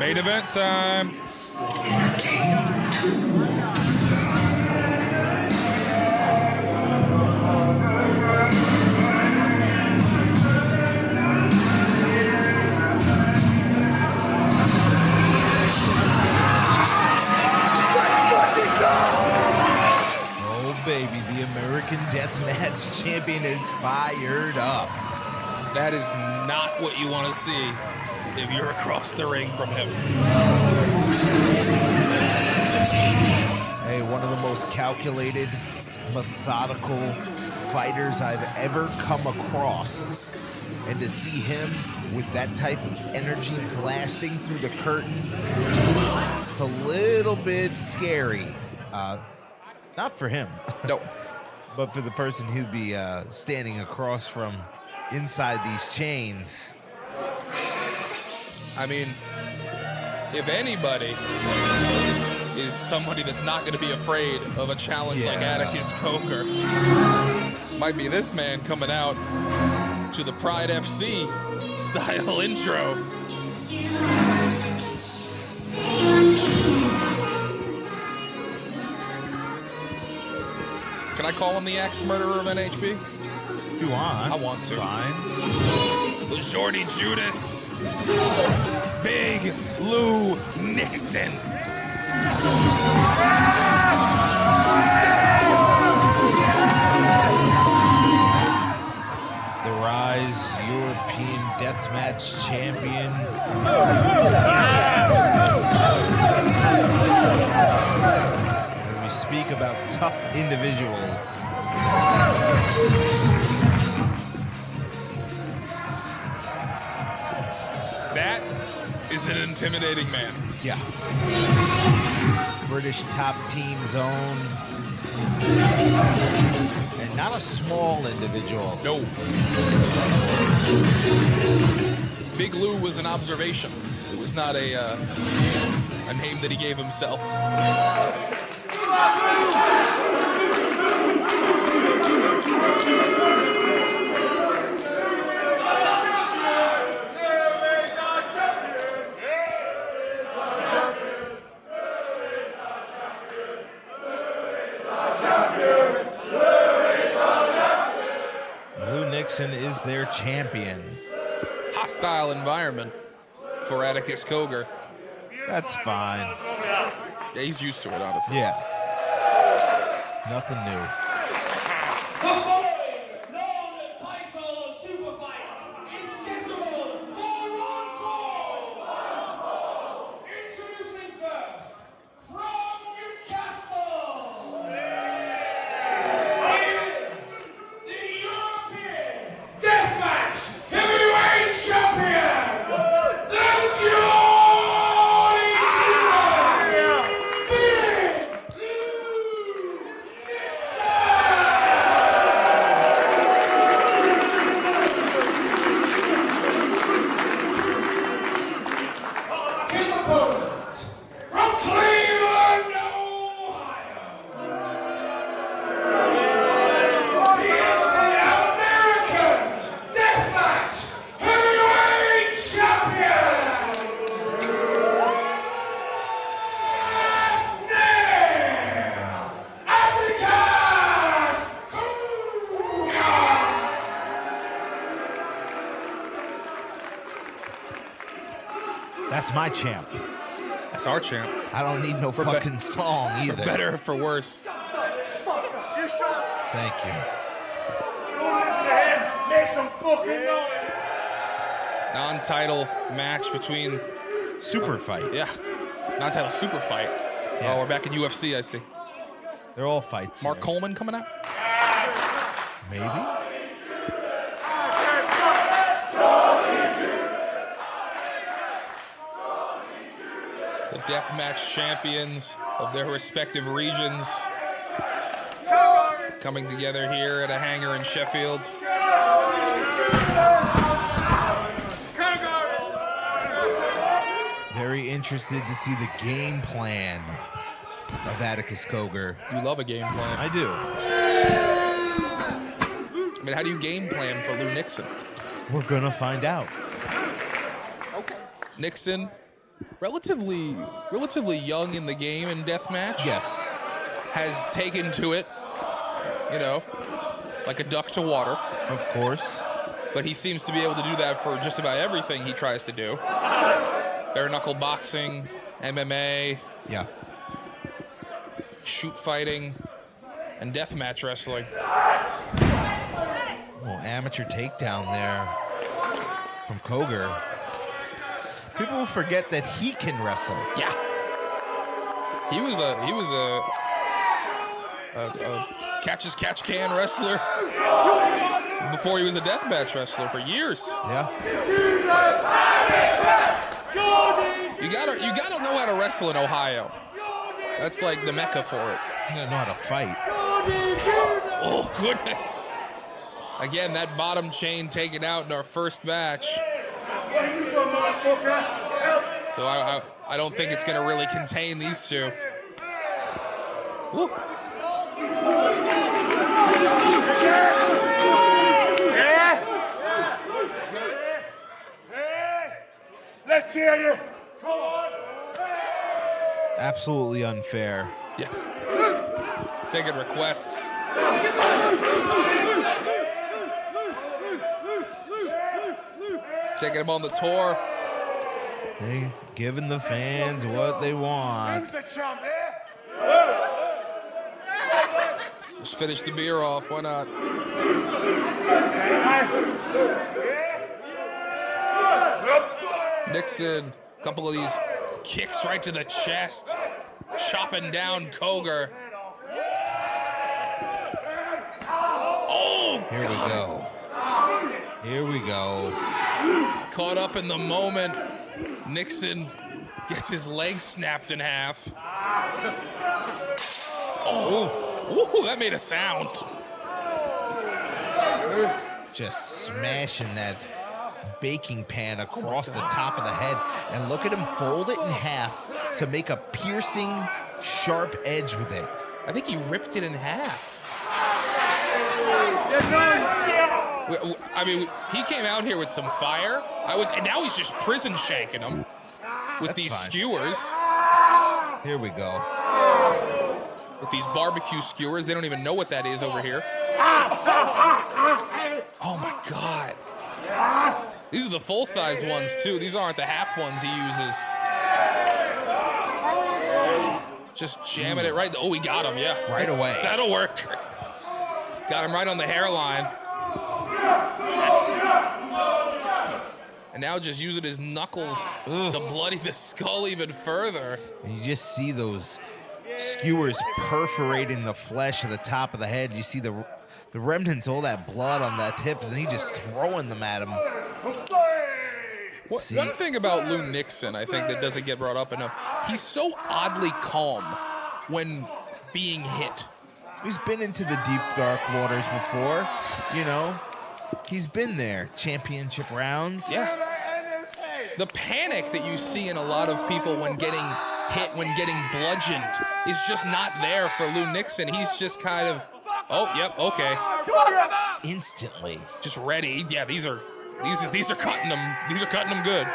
Main event time. Oh, baby, the American Deathmatch champion is fired up. That is not what you want to see if you're across the ring from him. Hey, one of the most calculated, methodical fighters I've ever come across. And to see him with that type of energy blasting through the curtain, it's a little bit scary. Not for him. No. But for the person who'd be standing across from inside these chains. I mean, if anybody is somebody that's not going to be afraid of a challenge like Atticus COGAR, might be this man coming out to the Pride FC style intro. Can I call him the axe murderer of NHB? If you want. I want to. Fine. The Jordy Judas. Big Lou Nixon. The Rise European Deathmatch champion. As we speak about tough individuals. That is an intimidating man. Yeah. British top team's own. And not a small individual. No. Big Lou was an observation. It was not a name that he gave himself. Lou Nixon is their champion. Hostile environment for Atticus COGAR. That's fine. Yeah, he's used to it, honestly. Yeah. Nothing new. Introducing first, from Newcastle, the European Deathmatch Heavyweight Champion, the Jordy Judas, Big Lou Nixon. His opponent, from Cleveland, Ohio. He is the American Deathmatch Heavyweight Champion. Last name, ATTICUS. That's my champ. That's our champ. I don't need no fucking song For either. better or for worse. Thank you. Make some fucking noise. Non-title match between, Super fight. yeah, non-title super fight. Yes. Oh, we're back in UFC, I see. They're all fights. Mark here. Coleman coming out? Maybe. The deathmatch champions of their respective regions coming together here at a hangar in Sheffield. Very interested to see the game plan of Atticus COGAR. You love a game plan. I do. I mean, how do you game plan for Lou Nixon? We're gonna find out. Nixon relatively young in the game in deathmatch. Yes. Has taken to it, you know, like a duck to water. Of course. But he seems to be able to do that for just about everything he tries to do. Bare knuckle boxing, MMA, Yeah. shoot fighting, and deathmatch wrestling. Well, amateur takedown there from COGAR. People will forget that he can wrestle. Yeah. He was a catch as catch can wrestler before he was a deathmatch wrestler for years. Yeah. You gotta know how to wrestle in Ohio. That's like the mecca for it. You gotta know how to fight. Oh goodness! Again, that bottom chain taken out in our first match. So I don't think it's gonna really contain these two. Woo. Let's hear you. Come on. Absolutely unfair. Yeah. Taking requests. Taking them on the tour. They giving the fans what they want. Who's the chump, eh? Just finish the beer off. Why not? NIXON. A couple of these kicks right to the chest. Chopping down COGAR. Oh! Here we go. Here we go. Caught up in the moment. NIXON gets his leg snapped in half. Oh, ooh, that made a sound. Just smashing that baking pan across the top of the head. And look at him fold it in half to make a piercing, sharp edge with it. I think he ripped it in half. I mean, he came out here with some fire. And now he's just prison shanking him with That's these fine. skewers. Here we go. With these barbecue skewers. They don't even know what that is over here. Oh, my God. These are the full-size ones, too. These aren't the half ones he uses. Just jamming it right. Oh, he got him, yeah. Right away. That'll work. Got him right on the hairline. And now just using his knuckles to bloody the skull even further. And you just see those skewers perforating the flesh of the top of the head. You see the remnants, all that blood on the tips, and he just throwing them at him. One thing about Lou NIXON, I think, that doesn't get brought up enough, he's so oddly calm when being hit. He's been into the deep, dark waters before, you know. He's been there. Championship rounds. Yeah. The panic that you see in a lot of people when getting hit, when getting bludgeoned, is just not there for Lou NIXON. He's just kind of, oh, yep, okay. Instantly. Just ready. Yeah, these are cutting them. These are cutting them good.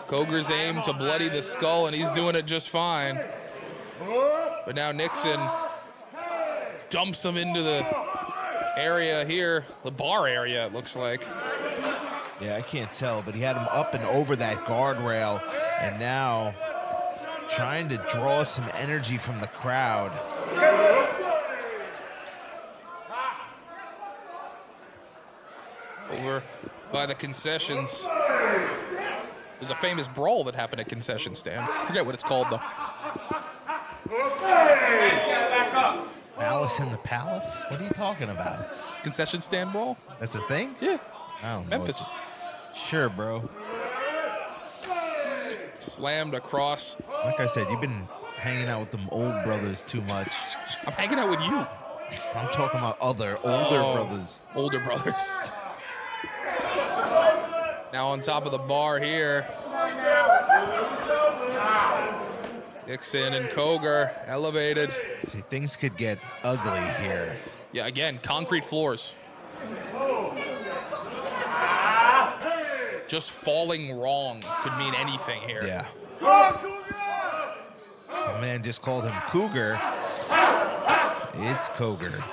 COGAR's aim to bloody the skull, and he's doing it just fine. But now NIXON dumps him into the area here, the bar area, it looks like. Yeah, I can't tell, but he had him up and over that guardrail, and now trying to draw some energy from the crowd. Over by the concessions. There's a famous brawl that happened at concession stand. I forget what it's called, though. Alice in the Palace? What are you talking about? Concession stand brawl? That's a thing? Yeah. I don't know. Memphis. Sure, bro. Slammed across. Like I said, you've been hanging out with them old brothers too much. I'm hanging out with you. I'm talking about older brothers. Older brothers. Now on top of the bar here. NIXON and COGAR elevated. See, things could get ugly here. Yeah, again, concrete floors. just falling wrong could mean anything here. Yeah. The man just called him Cougar. It's COGAR.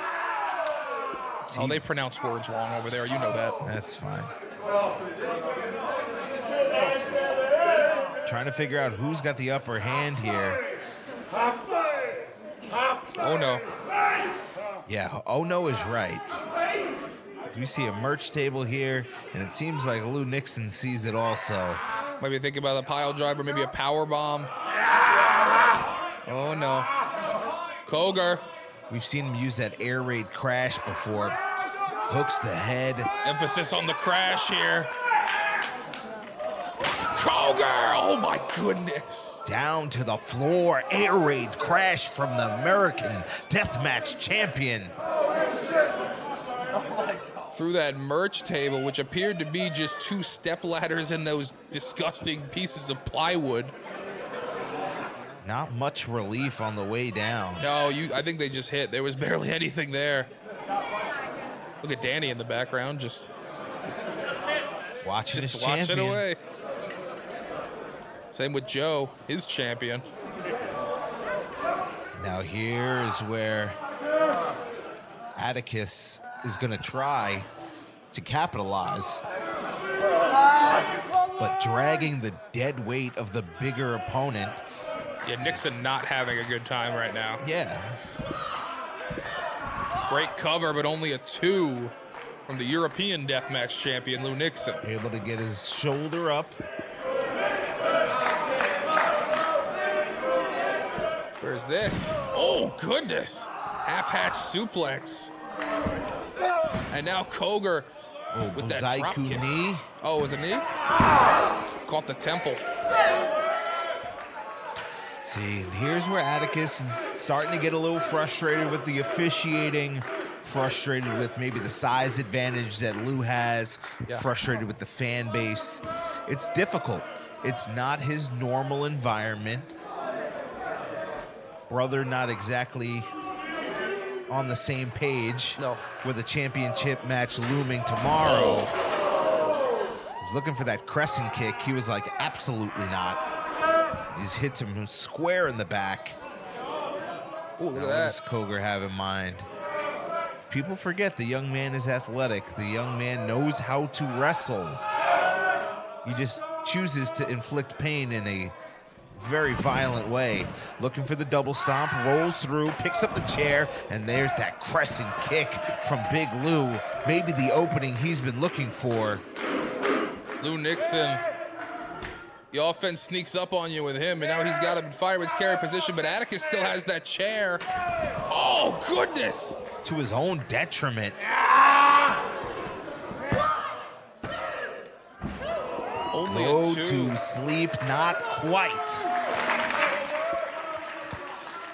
Oh, they pronounce words wrong over there. You know that. That's fine. Trying to figure out who's got the upper hand here. Oh, no. Yeah, oh no is right. We see a merch table here, and it seems like Lou Nixon sees it also. Maybe thinking about a pile driver, maybe a power bomb. Oh, no. COGAR. We've seen him use that air raid crash before. Hooks the head. Emphasis on the crash here. COGAR! Oh, my goodness. Down to the floor. Air raid crash from the American Deathmatch champion. Through that merch table, which appeared to be just 2 step ladders and those disgusting pieces of plywood. Not much relief on the way down. No, I think they just hit. There was barely anything there. Look at Danny in the background, just Watching his watching champion. away. Same with Joe, his champion. Now here is where Atticus is going to try to capitalize. But dragging the dead weight of the bigger opponent. Yeah, Nixon not having a good time right now. Yeah. Great cover, but only a 2 from the European Deathmatch champion, Lou Nixon. Able to get his shoulder up. Where's this? Oh, goodness. Half-hatch suplex. And now COGAR with that drop Mosaiku kick. knee. Oh, was it knee? Caught the temple. See, here's where Atticus is starting to get a little frustrated with the officiating, frustrated with maybe the size advantage that Lou has, frustrated with the fan base. It's difficult. It's not his normal environment. Brother not exactly on the same page. No. With a championship match looming tomorrow. Was looking for that crescent kick. He was like, absolutely not. He just hits him square in the back. Oh, look at What that. does COGAR have in mind? People forget the young man is athletic. The young man knows how to wrestle. He just chooses to inflict pain in a very violent way. Looking for the double stomp, rolls through, picks up the chair, and there's that crescent kick from Big Lou. Maybe the opening he's been looking for. Lou Nixon. The offense sneaks up on you with him, and now he's got him in fireman's carry position, but Atticus still has that chair. Oh, goodness. To his own detriment. Only Go a 2. to sleep, not quite.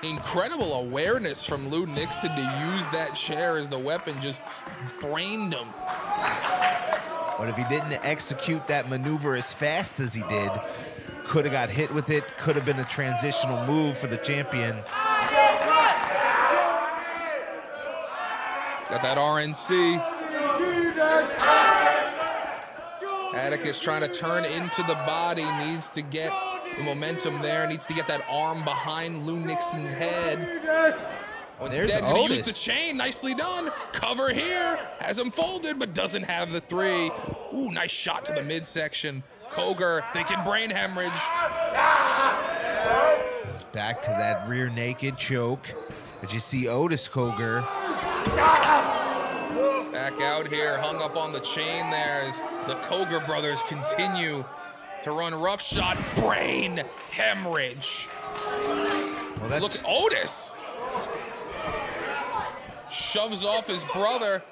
Incredible awareness from Lou Nixon to use that chair as the weapon, just brained him. But if he didn't execute that maneuver as fast as he did, could have got hit with it, could have been a transitional move for the champion. Got that RNC. Atticus trying to turn into the body, needs to get the momentum there, needs to get that arm behind Lou Nixon's head. Oh, instead, gonna use the chain. Nicely done. Cover here. Has him folded, but doesn't have the 3. Ooh, nice shot to the midsection. COGAR thinking brain hemorrhage. Back to that rear naked choke. As you see Otis COGAR. Back out here, hung up on the chain there as the COGAR brothers continue to run roughshod. Brain hemorrhage. Well, Look at Otis. Shoves off his brother.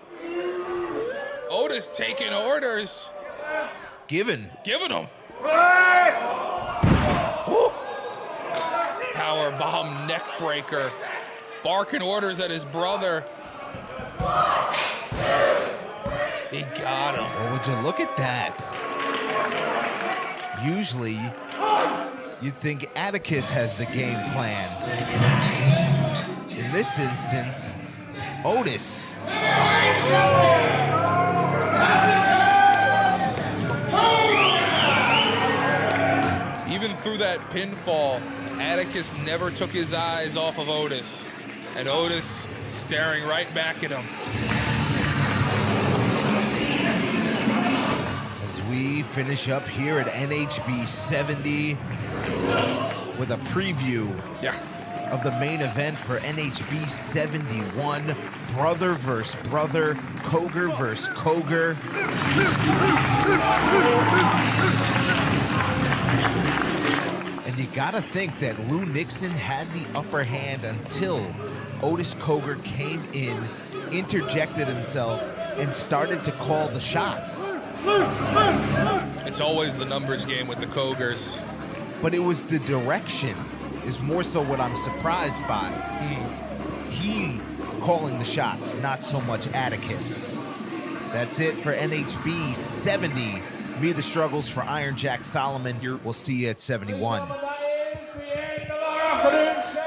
Otis taking orders. Giving them. Power bomb neck breaker. Barking orders at his brother. He got him. Well, would you look at that? Usually, you'd think Atticus has the game plan. In this instance, Otis. through that pinfall, Atticus never took his eyes off of Otis. And Otis staring right back at him. As we finish up here at NHB 70 with a preview of the main event for NHB 71, brother versus brother, COGAR versus COGAR. And you gotta think that Lou Nixon had the upper hand until Otis COGAR came in, interjected himself, and started to call the shots. It's always the numbers game with the COGARs. But it was the direction is more so what I'm surprised by. He calling the shots, not so much Atticus. That's it for NHB 70. Me, the struggles for Iron Jack Solomon. We'll see you at 71. That is the end of our afternoon show.